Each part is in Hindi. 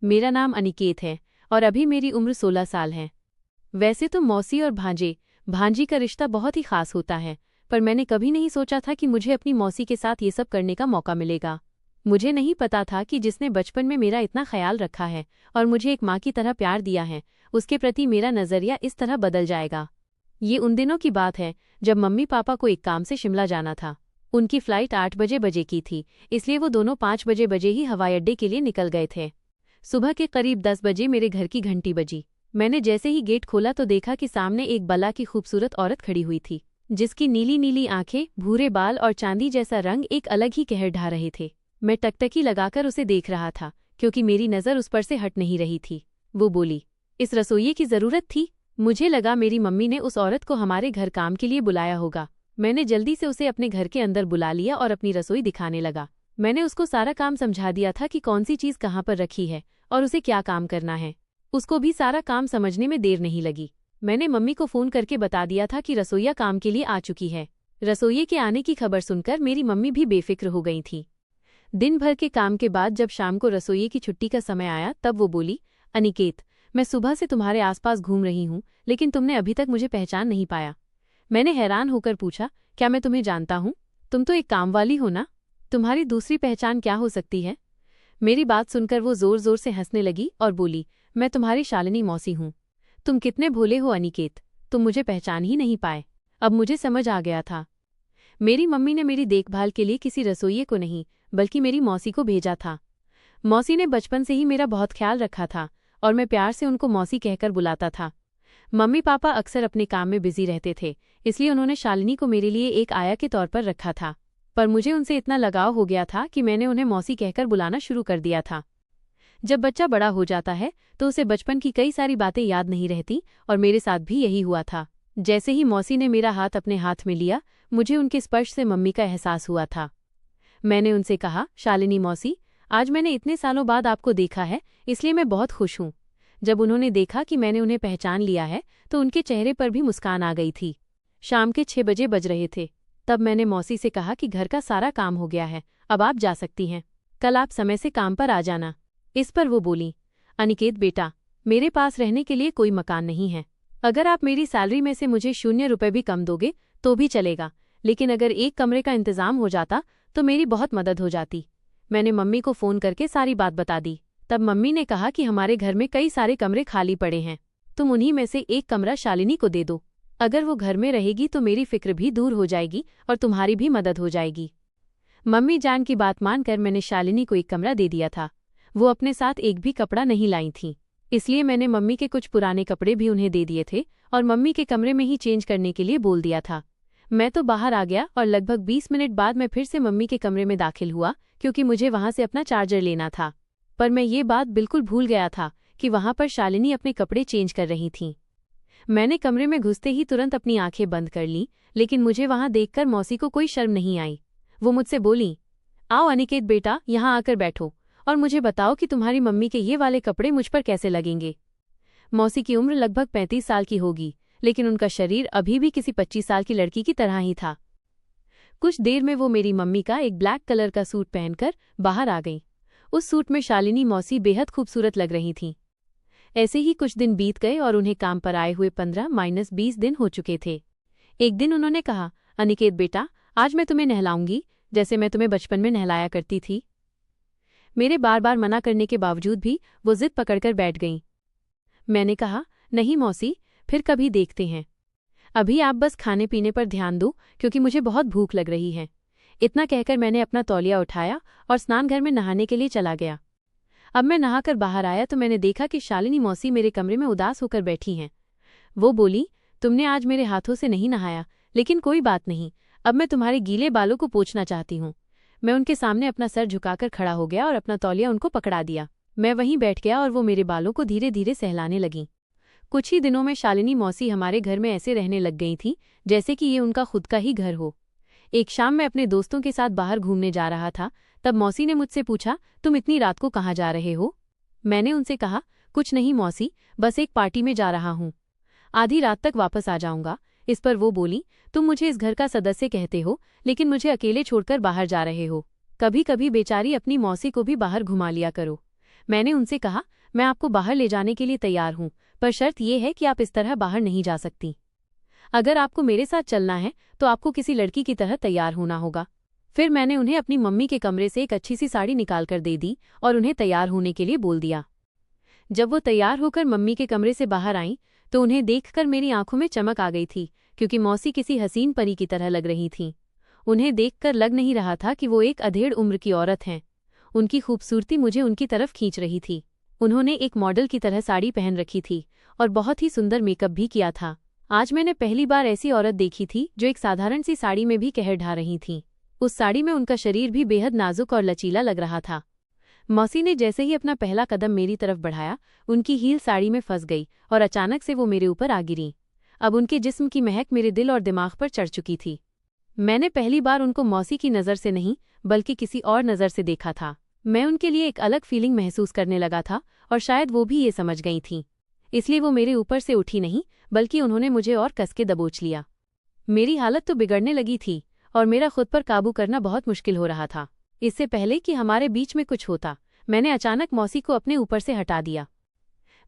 मेरा नाम अनिकेत है और अभी मेरी उम्र 16 साल है। वैसे तो मौसी और भांजी का रिश्ता बहुत ही खास होता है, पर मैंने कभी नहीं सोचा था कि मुझे अपनी मौसी के साथ ये सब करने का मौका मिलेगा। मुझे नहीं पता था कि जिसने बचपन में मेरा इतना ख्याल रखा है और मुझे एक माँ की तरह प्यार दिया है, उसके प्रति मेरा नज़रिया इस तरह बदल जाएगा। ये उन दिनों की बात है जब मम्मी पापा को एक काम से शिमला जाना था। उनकी फ़्लाइट 8 बजे की थी, इसलिए वो दोनों 5 बजे ही हवाई अड्डे के लिए निकल गए थे। सुबह के करीब 10 बजे मेरे घर की घंटी बजी। मैंने जैसे ही गेट खोला तो देखा कि सामने एक बला की खूबसूरत औरत खड़ी हुई थी, जिसकी नीली नीली आंखें, भूरे बाल और चांदी जैसा रंग एक अलग ही कहर ढा रहे थे। मैं टकटकी लगाकर उसे देख रहा था, क्योंकि मेरी नज़र उस पर से हट नहीं रही थी। वो बोली, इस रसोइये की ज़रूरत थी। मुझे लगा मेरी मम्मी ने उस औरत को हमारे घर काम के लिए बुलाया होगा। मैंने जल्दी से उसे अपने घर के अंदर बुला लिया और अपनी रसोई दिखाने लगा। मैंने उसको सारा काम समझा दिया था कि कौन सी चीज़ कहाँ पर रखी है और उसे क्या काम करना है। उसको भी सारा काम समझने में देर नहीं लगी। मैंने मम्मी को फ़ोन करके बता दिया था कि रसोइया काम के लिए आ चुकी है। रसोइये के आने की खबर सुनकर मेरी मम्मी भी बेफिक्र हो गई थी। दिन भर के काम के बाद जब शाम को रसोइये की छुट्टी का समय आया, तब वो बोली, अनिकेत, मैं सुबह से तुम्हारे आसपास घूम रही हूँ, लेकिन तुमने अभी तक मुझे पहचान नहीं पाया। मैंने हैरान होकर पूछा, क्या मैं तुम्हें जानता हूँ? तुम तो एक काम वाली हो ना? तुम्हारी दूसरी पहचान क्या हो सकती है? मेरी बात सुनकर वो जोर जोर से हंसने लगी और बोली, मैं तुम्हारी शालिनी मौसी हूँ। तुम कितने भोले हो अनिकेत, तुम मुझे पहचान ही नहीं पाए। अब मुझे समझ आ गया था। मेरी मम्मी ने मेरी देखभाल के लिए किसी रसोइये को नहीं, बल्कि मेरी मौसी को भेजा था। मौसी ने बचपन से ही मेरा बहुत ख्याल रखा था और मैं प्यार से उनको मौसी कहकर बुलाता था। मम्मी पापा अक्सर अपने काम में बिजी रहते थे, इसलिए उन्होंने शालिनी को मेरे लिए एक आया के तौर पर रखा था। पर मुझे उनसे इतना लगाव हो गया था कि मैंने उन्हें मौसी कहकर बुलाना शुरू कर दिया था। जब बच्चा बड़ा हो जाता है तो उसे बचपन की कई सारी बातें याद नहीं रहती, और मेरे साथ भी यही हुआ था। जैसे ही मौसी ने मेरा हाथ अपने हाथ में लिया, मुझे उनके स्पर्श से मम्मी का एहसास हुआ था। मैंने उनसे कहा, शालिनी मौसी, आज मैंने इतने सालों बाद आपको देखा है, इसलिए मैं बहुत खुश हूँ। जब उन्होंने देखा कि मैंने उन्हें पहचान लिया है तो उनके चेहरे पर भी मुस्कान आ गई थी। शाम के 6 बजे बज रहे थे। तब मैंने मौसी से कहा कि घर का सारा काम हो गया है, अब आप जा सकती हैं। कल आप समय से काम पर आ जाना। इस पर वो बोली, अनिकेत बेटा, मेरे पास रहने के लिए कोई मकान नहीं है। अगर आप मेरी सैलरी में से मुझे 0 रुपये भी कम दोगे तो भी चलेगा, लेकिन अगर एक कमरे का इंतजाम हो जाता तो मेरी बहुत मदद हो जाती। मैंने मम्मी को फ़ोन करके सारी बात बता दी। तब मम्मी ने कहा कि हमारे घर में कई सारे कमरे खाली पड़े हैं, तुम उन्हीं में से एक कमरा शालिनी को दे दो। अगर वो घर में रहेगी तो मेरी फिक्र भी दूर हो जाएगी और तुम्हारी भी मदद हो जाएगी। मम्मी जान की बात मानकर मैंने शालिनी को एक कमरा दे दिया था। वो अपने साथ एक भी कपड़ा नहीं लाई थी, इसलिए मैंने मम्मी के कुछ पुराने कपड़े भी उन्हें दे दिए थे और मम्मी के कमरे में ही चेंज करने के लिए बोल दिया था। मैं तो बाहर आ गया और लगभग 20 मिनट बाद मैं फिर से मम्मी के कमरे में दाखिल हुआ, क्योंकि मुझे वहां से अपना चार्जर लेना था। पर मैं ये बात बिल्कुल भूल गया था कि वहां पर शालिनी अपने कपड़े चेंज कर रही थीं। मैंने कमरे में घुसते ही तुरंत अपनी आंखें बंद कर लीं, लेकिन मुझे वहां देखकर मौसी को कोई शर्म नहीं आई। वो मुझसे बोली, आओ अनिकेत बेटा, यहाँ आकर बैठो और मुझे बताओ कि तुम्हारी मम्मी के ये वाले कपड़े मुझ पर कैसे लगेंगे। मौसी की उम्र लगभग 35 साल की होगी, लेकिन उनका शरीर अभी भी किसी 25 साल की लड़की की तरह ही था। कुछ देर में वो मेरी मम्मी का एक ब्लैक कलर का सूट पहनकर बाहर आ गई। उस सूट में शालिनी मौसी बेहद खूबसूरत लग रही थीं। ऐसे ही कुछ दिन बीत गए और उन्हें काम पर आए हुए 15-20 दिन हो चुके थे। एक दिन उन्होंने कहा, अनिकेत बेटा, आज मैं तुम्हें नहलाऊंगी जैसे मैं तुम्हें बचपन में नहलाया करती थी। मेरे बार बार मना करने के बावजूद भी वो जिद पकड़कर बैठ गईं। मैंने कहा, नहीं मौसी, फिर कभी देखते हैं। अभी आप बस खाने पीने पर ध्यान दो, क्योंकि मुझे बहुत भूख लग रही है। इतना कहकर मैंने अपना तौलिया उठाया और स्नान घर में नहाने के लिए चला गया। अब मैं नहाकर बाहर आया तो मैंने देखा कि शालिनी मौसी मेरे कमरे में उदास होकर बैठी हैं। वो बोली, तुमने आज मेरे हाथों से नहीं नहाया, लेकिन कोई बात नहीं, अब मैं तुम्हारे गीले बालों को पोंछना चाहती हूँ। मैं उनके सामने अपना सर झुकाकर खड़ा हो गया और अपना तौलिया उनको पकड़ा दिया। मैं वहीं बैठ गया और वो मेरे बालों को धीरे धीरे सहलाने लगीं। कुछ ही दिनों में शालिनी मौसी हमारे घर में ऐसे रहने लग गई थी जैसे कि ये उनका खुद का ही घर हो। एक शाम मैं अपने दोस्तों के साथ बाहर घूमने जा रहा था, तब मौसी ने मुझसे पूछा, तुम इतनी रात को कहाँ जा रहे हो? मैंने उनसे कहा, कुछ नहीं मौसी, बस एक पार्टी में जा रहा हूँ, आधी रात तक वापस आ जाऊंगा। इस पर वो बोली, तुम मुझे इस घर का सदस्य कहते हो, लेकिन मुझे अकेले छोड़कर बाहर जा रहे हो। कभी कभी बेचारी अपनी मौसी को भी बाहर घुमा लिया करो। मैंने उनसे कहा, मैं आपको बाहर ले जाने के लिए तैयार हूँ, पर शर्त यह है कि आप इस तरह बाहर नहीं जा सकती। अगर आपको मेरे साथ चलना है तो आपको किसी लड़की की तरह तैयार होना होगा। फिर मैंने उन्हें अपनी मम्मी के कमरे से एक अच्छी सी साड़ी निकाल कर दे दी और उन्हें तैयार होने के लिए बोल दिया। जब वो तैयार होकर मम्मी के कमरे से बाहर आईं तो उन्हें देखकर मेरी आंखों में चमक आ गई थी, क्योंकि मौसी किसी हसीन परी की तरह लग रही थीं। उन्हें देखकर लग नहीं रहा था कि वो एक अधेड़ उम्र की औरत हैं। उनकी खूबसूरती मुझे उनकी तरफ खींच रही थी। उन्होंने एक मॉडल की तरह साड़ी पहन रखी थी और बहुत ही सुंदर मेकअप भी किया था। आज मैंने पहली बार ऐसी औरत देखी थी जो एक साधारण सी साड़ी में भी कहर ढा रही थी। उस साड़ी में उनका शरीर भी बेहद नाजुक और लचीला लग रहा था। मौसी ने जैसे ही अपना पहला कदम मेरी तरफ बढ़ाया, उनकी हील साड़ी में फंस गई और अचानक से वो मेरे ऊपर आ गिरी। अब उनके जिस्म की महक मेरे दिल और दिमाग पर चढ़ चुकी थी। मैंने पहली बार उनको मौसी की नज़र से नहीं बल्कि किसी और नज़र से देखा था। मैं उनके लिए एक अलग फीलिंग महसूस करने लगा था और शायद वो भी ये समझ गई थीं। इसलिए वो मेरे ऊपर से उठी नहीं बल्कि उन्होंने मुझे और कस के दबोच लिया। मेरी हालत तो बिगड़ने लगी थी और मेरा खुद पर काबू करना बहुत मुश्किल हो रहा था। इससे पहले कि हमारे बीच में कुछ होता, मैंने अचानक मौसी को अपने ऊपर से हटा दिया।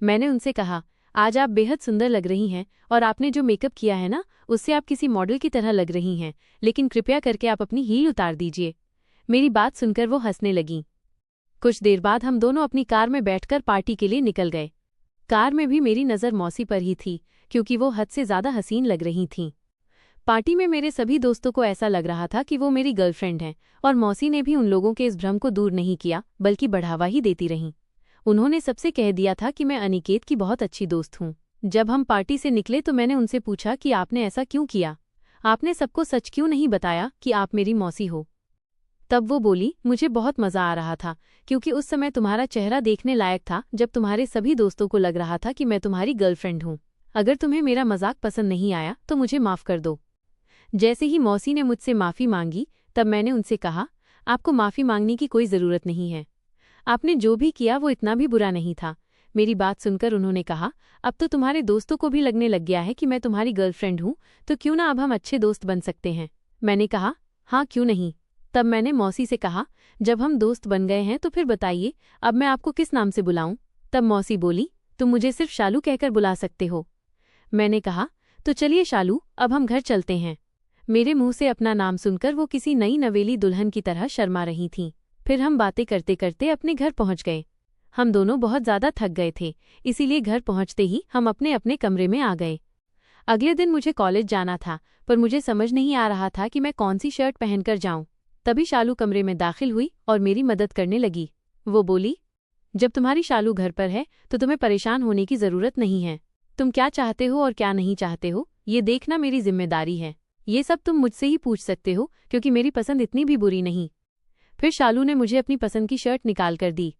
मैंने उनसे कहा, आज आप बेहद सुंदर लग रही हैं और आपने जो मेकअप किया है ना, उससे आप किसी मॉडल की तरह लग रही हैं, लेकिन कृपया करके आप अपनी हील उतार दीजिए। मेरी बात सुनकर वो हंसने लगीं। कुछ देर बाद हम दोनों अपनी कार में बैठकर पार्टी के लिए निकल गए। कार में भी मेरी नज़र मौसी पर ही थी, क्योंकि वो हद से ज़्यादा हसीन लग रही थीं। पार्टी में मेरे सभी दोस्तों को ऐसा लग रहा था कि वो मेरी गर्लफ्रेंड हैं, और मौसी ने भी उन लोगों के इस भ्रम को दूर नहीं किया बल्कि बढ़ावा ही देती रहीं। उन्होंने सबसे कह दिया था कि मैं अनिकेत की बहुत अच्छी दोस्त हूँ। जब हम पार्टी से निकले तो मैंने उनसे पूछा कि आपने ऐसा क्यों किया? आपने सबको सच क्यों नहीं बताया कि आप मेरी मौसी हो? तब वो बोली, मुझे बहुत मज़ा आ रहा था, क्योंकि उस समय तुम्हारा चेहरा देखने लायक था जब तुम्हारे सभी दोस्तों को लग रहा था कि मैं तुम्हारी गर्लफ्रेंड हूँ। अगर तुम्हें मेरा मजाक पसंद नहीं आया तो मुझे माफ़ कर दो। जैसे ही मौसी ने मुझसे माफ़ी मांगी तब मैंने उनसे कहा, आपको माफ़ी मांगने की कोई ज़रूरत नहीं है। आपने जो भी किया वो इतना भी बुरा नहीं था। मेरी बात सुनकर उन्होंने कहा, अब तो तुम्हारे दोस्तों को भी लगने लग गया है कि मैं तुम्हारी गर्लफ्रेंड हूँ, तो क्यों ना अब हम अच्छे दोस्त बन सकते हैं? मैंने कहा, हाँ क्यों नहीं। तब मैंने मौसी से कहा, जब हम दोस्त बन गए हैं तो फिर बताइए, अब मैं आपको किस नाम से बुलाऊं? तब मौसी बोली, तुम मुझे सिर्फ शालू कहकर बुला सकते हो। मैंने कहा, तो चलिए शालू, अब हम घर चलते हैं। मेरे मुंह से अपना नाम सुनकर वो किसी नई नवेली दुल्हन की तरह शर्मा रही थीं। फिर हम बातें करते करते अपने घर पहुंच गए। हम दोनों बहुत ज़्यादा थक गए थे, इसीलिए घर पहुंचते ही हम अपने अपने कमरे में आ गए। अगले दिन मुझे कॉलेज जाना था, पर मुझे समझ नहीं आ रहा था कि मैं कौन सी शर्ट पहनकर जाऊं। तभी शालू कमरे में दाखिल हुई और मेरी मदद करने लगी। वो बोली, जब तुम्हारी शालू घर पर है तो तुम्हें परेशान होने की ज़रूरत नहीं है। तुम क्या चाहते हो और क्या नहीं चाहते हो, ये देखना मेरी जिम्मेदारी है। ये सब तुम मुझसे ही पूछ सकते हो, क्योंकि मेरी पसंद इतनी भी बुरी नहीं। फिर शालू ने मुझे अपनी पसंद की शर्ट निकाल कर दी।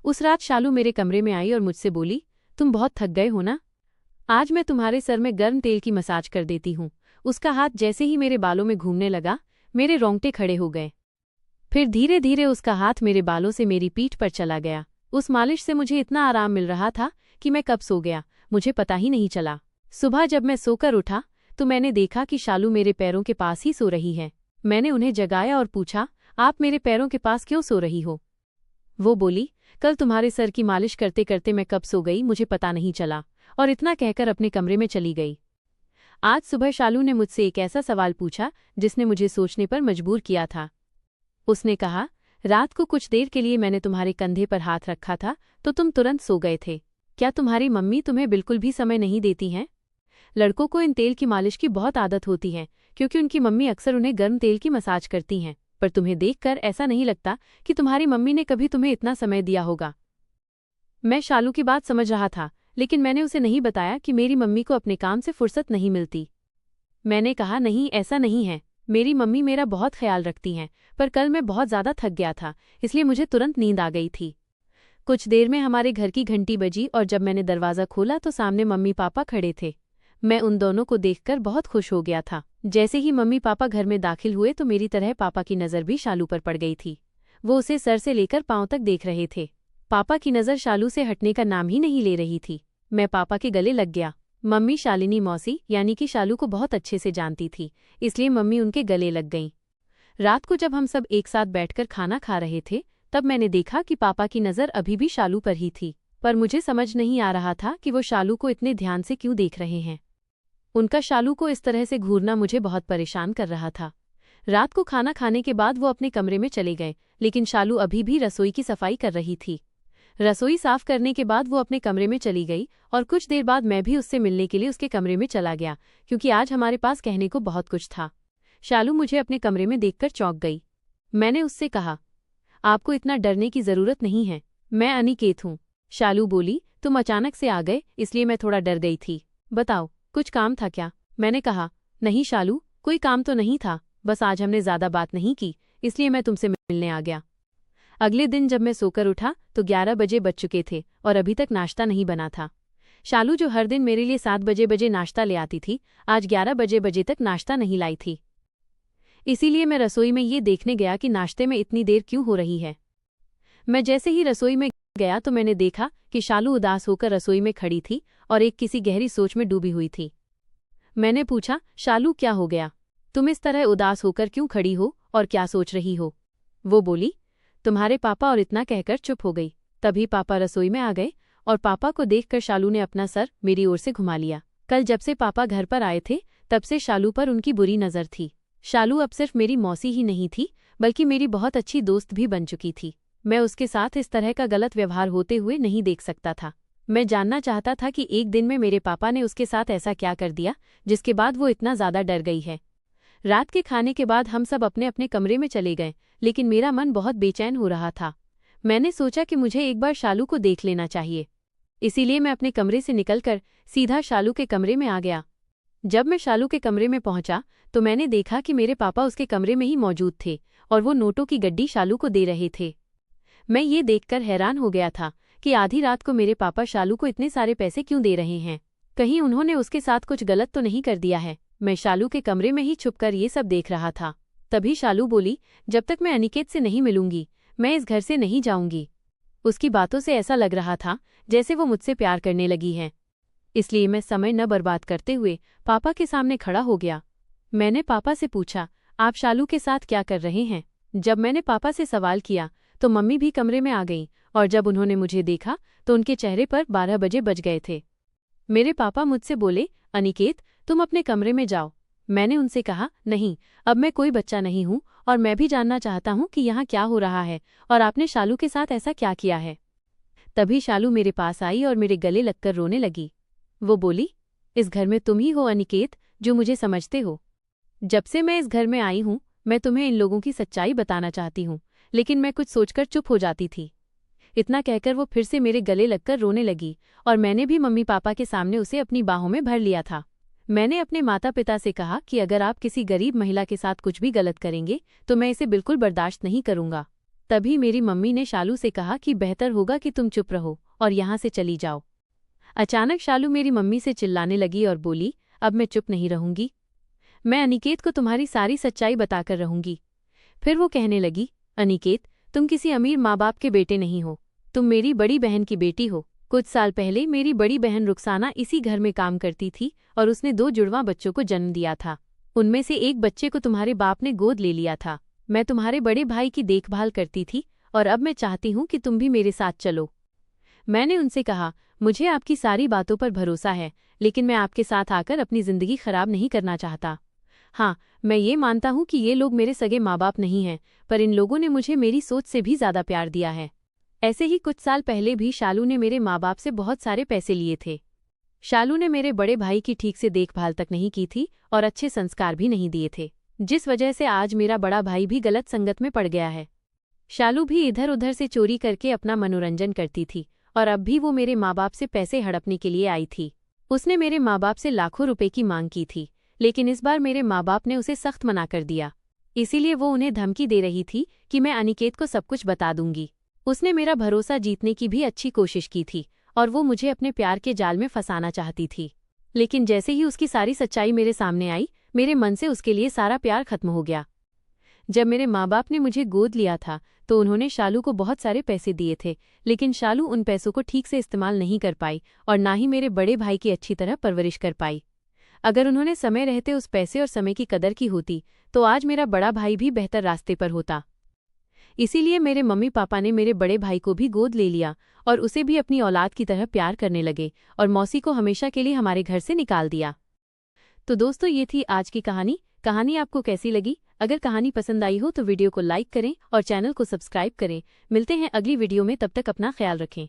उस रात शालू मेरे कमरे में आई और मुझसे बोली, तुम बहुत थक गए हो ना, आज मैं तुम्हारे सर में गर्म तेल की मसाज कर देती हूँ। उसका हाथ जैसे ही मेरे बालों में घूमने लगा, मेरे रोंगटे खड़े हो गए। फिर धीरे धीरे उसका हाथ मेरे बालों से मेरी पीठ पर चला गया। उस मालिश से मुझे इतना आराम मिल रहा था कि मैं कब सो गया मुझे पता ही नहीं चला। सुबह जब मैं सोकर उठा तो मैंने देखा कि शालू मेरे पैरों के पास ही सो रही है। मैंने उन्हें जगाया और पूछा, आप मेरे पैरों के पास क्यों सो रही हो? वो बोली, कल तुम्हारे सर की मालिश करते करते मैं कब सो गई मुझे पता नहीं चला, और इतना कहकर अपने कमरे में चली गई। आज सुबह शालू ने मुझसे एक ऐसा सवाल पूछा जिसने मुझे सोचने पर मजबूर किया था। उसने कहा, रात को कुछ देर के लिए मैंने तुम्हारे कंधे पर हाथ रखा था तो तुम तुरंत सो गए थे। क्या तुम्हारी मम्मी तुम्हें बिल्कुल भी समय नहीं देती हैं? लड़कों को इन तेल की मालिश की बहुत आदत होती है, क्योंकि उनकी मम्मी अक्सर उन्हें गर्म तेल की मसाज करती हैं, पर तुम्हें देखकर ऐसा नहीं लगता कि तुम्हारी मम्मी ने कभी तुम्हें इतना समय दिया होगा। मैं शालू की बात समझ रहा था, लेकिन मैंने उसे नहीं बताया कि मेरी मम्मी को अपने काम से फुर्सत नहीं मिलती। मैंने कहा, नहीं ऐसा नहीं है, मेरी मम्मी मेरा बहुत ख्याल रखती हैं, पर कल मैं बहुत ज़्यादा थक गया था, इसलिए मुझे तुरंत नींद आ गई थी। कुछ देर में हमारे घर की घंटी बजी और जब मैंने दरवाज़ा खोला तो सामने मम्मी पापा खड़े थे। मैं उन दोनों को देखकर बहुत खुश हो गया था। जैसे ही मम्मी पापा घर में दाखिल हुए तो मेरी तरह पापा की नज़र भी शालू पर पड़ गई थी। वो उसे सर से लेकर पांव तक देख रहे थे। पापा की नज़र शालू से हटने का नाम ही नहीं ले रही थी। मैं पापा के गले लग गया। मम्मी शालिनी मौसी यानी कि शालू को बहुत अच्छे से जानती थी, इसलिए मम्मी उनके गले लग गईं। रात को जब हम सब एक साथ बैठकर खाना खा रहे थे तब मैंने देखा कि पापा की नज़र अभी भी शालू पर ही थी, पर मुझे समझ नहीं आ रहा था कि वो शालू को इतने ध्यान से क्यों देख रहे हैं। उनका शालू को इस तरह से घूरना मुझे बहुत परेशान कर रहा था। रात को खाना खाने के बाद वो अपने कमरे में चले गए, लेकिन शालू अभी भी रसोई की सफाई कर रही थी। रसोई साफ करने के बाद वो अपने कमरे में चली गई और कुछ देर बाद मैं भी उससे मिलने के लिए उसके कमरे में चला गया, क्योंकि आज हमारे पास कहने को बहुत कुछ था। शालू मुझे अपने कमरे में देखकर चौंक गई। मैंने उससे कहा, आपको इतना डरने की जरूरत नहीं है, मैं अनिकेत हूँ। शालू बोली, तुम अचानक से आ गए इसलिए मैं थोड़ा डर गई थी। बताओ, कुछ काम था क्या? मैंने कहा, नहीं शालू, कोई काम तो नहीं था, बस आज हमने ज्यादा बात नहीं की इसलिए मैं तुमसे मिलने आ गया। अगले दिन जब मैं सोकर उठा तो 11 बजे बज चुके थे और अभी तक नाश्ता नहीं बना था। शालू जो हर दिन मेरे लिए 7 बजे नाश्ता ले आती थी, आज 11 बजे तक नाश्ता नहीं लाई थी। इसीलिए मैं रसोई में ये देखने गया कि नाश्ते में इतनी देर क्यों हो रही है। मैं जैसे ही रसोई में गया तो मैंने देखा कि शालू उदास होकर रसोई में खड़ी थी और एक किसी गहरी सोच में डूबी हुई थी। मैंने पूछा, शालू क्या हो गया? तुम इस तरह उदास होकर क्यों खड़ी हो और क्या सोच रही हो? वो बोली, तुम्हारे पापा, और इतना कहकर चुप हो गई। तभी पापा रसोई में आ गए और पापा को देखकर शालू ने अपना सर मेरी ओर से घुमा लिया। कल जब से पापा घर पर आए थे तब से शालू पर उनकी बुरी नज़र थी। शालू अब सिर्फ मेरी मौसी ही नहीं थी बल्कि मेरी बहुत अच्छी दोस्त भी बन चुकी थी। मैं उसके साथ इस तरह का गलत व्यवहार होते हुए नहीं देख सकता था। मैं जानना चाहता था कि एक दिन में मेरे पापा ने उसके साथ ऐसा क्या कर दिया जिसके बाद वो इतना ज़्यादा डर गई है। रात के खाने के बाद हम सब अपने अपने कमरे में चले गए, लेकिन मेरा मन बहुत बेचैन हो रहा था। मैंने सोचा कि मुझे एक बार शालू को देख लेना चाहिए, इसीलिए मैं अपने कमरे से निकलकर सीधा शालू के कमरे में आ गया। जब मैं शालू के कमरे में पहुंचा तो मैंने देखा कि मेरे पापा उसके कमरे में ही मौजूद थे और वो नोटों की गड्डी शालू को दे रहे थे। मैं ये देखकर हैरान हो गया था कि आधी रात को मेरे पापा शालू को इतने सारे पैसे क्यों दे रहे हैं। कहीं उन्होंने उसके साथ कुछ गलत तो नहीं कर दिया है। मैं शालू के कमरे में ही छुपकर ये सब देख रहा था। तभी शालू बोली, जब तक मैं अनिकेत से नहीं मिलूंगी मैं इस घर से नहीं जाऊंगी। उसकी बातों से ऐसा लग रहा था जैसे वो मुझसे प्यार करने लगी है। इसलिए मैं समय न बर्बाद करते हुए पापा के सामने खड़ा हो गया। मैंने पापा से पूछा, आप शालू के साथ क्या कर रहे हैं? जब मैंने पापा से सवाल किया तो मम्मी भी कमरे में आ गईं और जब उन्होंने मुझे देखा तो उनके चेहरे पर 12 बजे बज गए थे। मेरे पापा मुझसे बोले, अनिकेत तुम अपने कमरे में जाओ। मैंने उनसे कहा, नहीं, अब मैं कोई बच्चा नहीं हूँ और मैं भी जानना चाहता हूँ कि यहाँ क्या हो रहा है और आपने शालू के साथ ऐसा क्या किया है। तभी शालू मेरे पास आई और मेरे गले लगकर रोने लगी। वो बोली, इस घर में तुम ही हो अनिकेत जो मुझे समझते हो। जब से मैं इस घर में आई हूँ मैं तुम्हें इन लोगों की सच्चाई बताना चाहती हूँ, लेकिन मैं कुछ सोचकर चुप हो जाती थी। इतना कहकर वो फिर से मेरे गले लगकर रोने लगी और मैंने भी मम्मी पापा के सामने उसे अपनी बाहों में भर लिया था। मैंने अपने माता पिता से कहा कि अगर आप किसी गरीब महिला के साथ कुछ भी गलत करेंगे तो मैं इसे बिल्कुल बर्दाश्त नहीं करूंगा। तभी मेरी मम्मी ने शालू से कहा कि बेहतर होगा कि तुम चुप रहो और यहाँ से चली जाओ। अचानक शालू मेरी मम्मी से चिल्लाने लगी और बोली, अब मैं चुप नहीं रहूंगी, मैं अनिकेत को तुम्हारी सारी सच्चाई बताकर रहूंगी। फिर वो कहने लगी, अनिकेत तुम किसी अमीर माँ बाप के बेटे नहीं हो, तुम मेरी बड़ी बहन की बेटी हो। कुछ साल पहले मेरी बड़ी बहन रुखसाना इसी घर में काम करती थी और उसने 2 जुड़वा बच्चों को जन्म दिया था। उनमें से एक बच्चे को तुम्हारे बाप ने गोद ले लिया था। मैं तुम्हारे बड़े भाई की देखभाल करती थी और अब मैं चाहती हूँ कि तुम भी मेरे साथ चलो। मैंने उनसे कहा, मुझे आपकी सारी बातों पर भरोसा है, लेकिन मैं आपके साथ आकर अपनी जिंदगी खराब नहीं करना चाहता। हाँ, मैं ये मानता हूँ कि ये लोग मेरे सगे माँ बाप नहीं हैं, पर इन लोगों ने मुझे मेरी सोच से भी ज्यादा प्यार दिया है। ऐसे ही कुछ साल पहले भी शालू ने मेरे माँ बाप से बहुत सारे पैसे लिए थे। शालू ने मेरे बड़े भाई की ठीक से देखभाल तक नहीं की थी और अच्छे संस्कार भी नहीं दिए थे, जिस वजह से आज मेरा बड़ा भाई भी गलत संगत में पड़ गया है। शालू भी इधर उधर से चोरी करके अपना मनोरंजन करती थी और अब भी वो मेरे माँ बाप से पैसे हड़पने के लिए आई थी। उसने मेरे माँ बाप से लाखों रुपए की मांग की थी, लेकिन इस बार मेरे माँ बाप ने उसे सख्त मना कर दिया। इसीलिए वो उन्हें धमकी दे रही थी कि मैं अनिकेत को सब कुछ बता दूंगी। उसने मेरा भरोसा जीतने की भी अच्छी कोशिश की थी और वो मुझे अपने प्यार के जाल में फंसाना चाहती थी, लेकिन जैसे ही उसकी सारी सच्चाई मेरे सामने आई मेरे मन से उसके लिए सारा प्यार खत्म हो गया। जब मेरे माँ बाप ने मुझे गोद लिया था तो उन्होंने शालू को बहुत सारे पैसे दिए थे, लेकिन शालू उन पैसों को ठीक से इस्तेमाल नहीं कर पाई और ना ही मेरे बड़े भाई की अच्छी तरह परवरिश कर पाई। अगर उन्होंने समय रहते उस पैसे और समय की कदर की होती तो आज मेरा बड़ा भाई भी बेहतर रास्ते पर होता। इसीलिए मेरे मम्मी पापा ने मेरे बड़े भाई को भी गोद ले लिया और उसे भी अपनी औलाद की तरह प्यार करने लगे और मौसी को हमेशा के लिए हमारे घर से निकाल दिया। तो दोस्तों, ये थी आज की कहानी। कहानी आपको कैसी लगी? अगर कहानी पसंद आई हो तो वीडियो को लाइक करें और चैनल को सब्सक्राइब करें। मिलते हैं अगली वीडियो में, तब तक अपना ख्याल रखें।